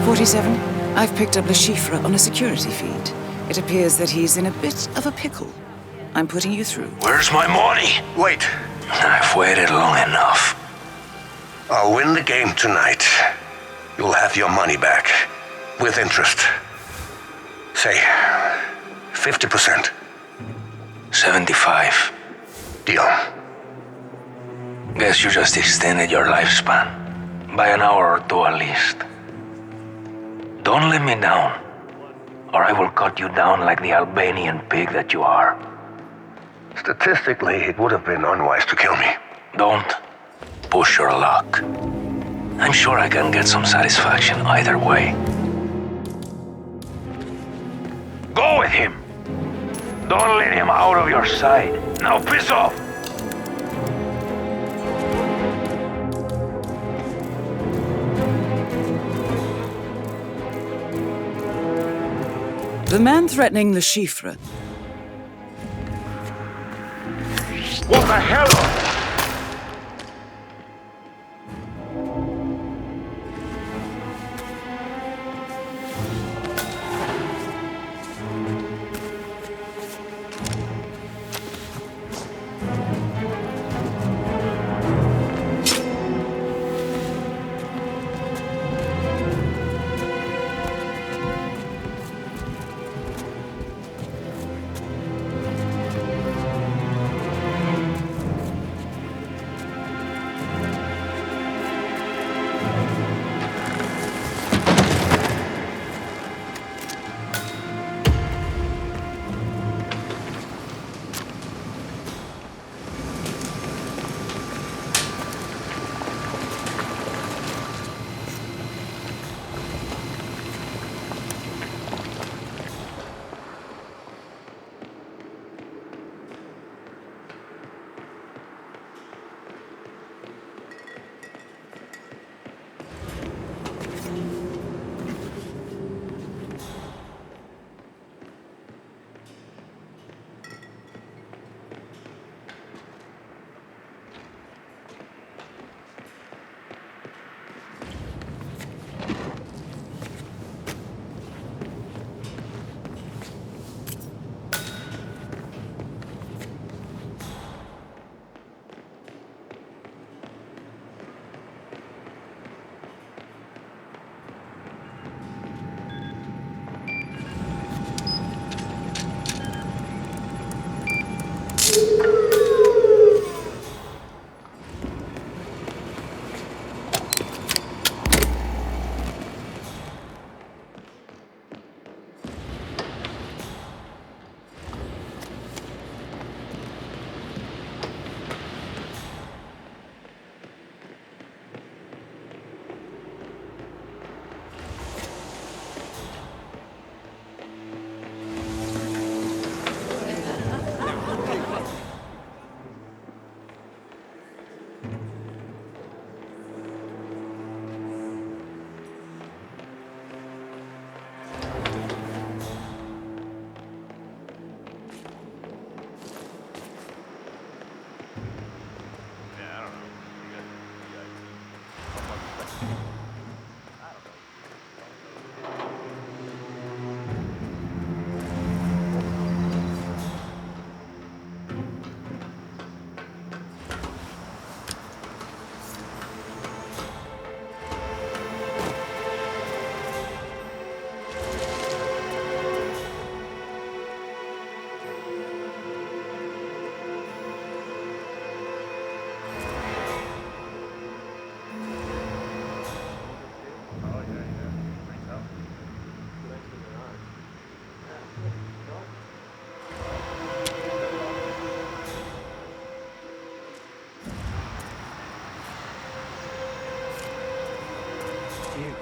47, I've picked up Le Chiffre on a security feed. It appears that he's in a bit of a pickle. I'm putting you through. Where's my money? Wait. I've waited long enough. I'll win the game tonight. You'll have your money back. With interest. Say, 50%. 75. Deal. Guess you just extended your lifespan. By an hour or two at least. Don't let me down, or I will cut you down like the Albanian pig that you are. Statistically, it would have been unwise to kill me. Don't push your luck. I'm sure I can get some satisfaction either way. Go with him! Don't let him out of your sight. Now piss off! The man threatening Le Chiffre. What the hell?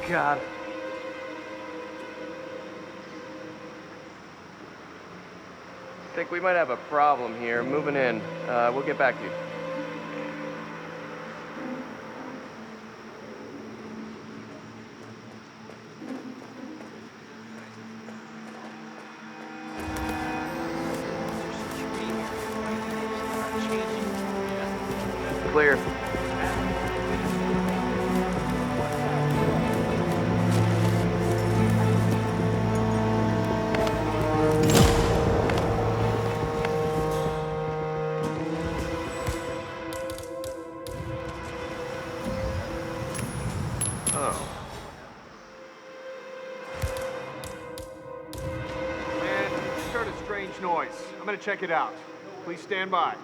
God. Think we might have a problem here. Moving in. We'll get back to you. Clear. Oh. Man, just heard a strange noise. I'm gonna check it out. Please stand by.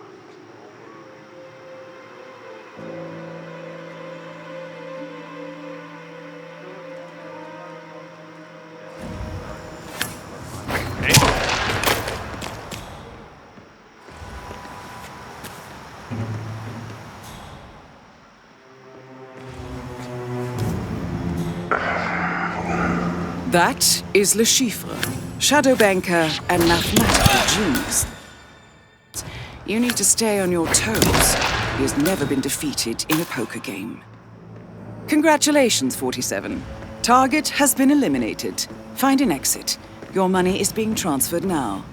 That is Le Chiffre, shadow banker and mathematical genius. You need to stay on your toes. He has never been defeated in a poker game. Congratulations, 47. Target has been eliminated. Find an exit. Your money is being transferred now.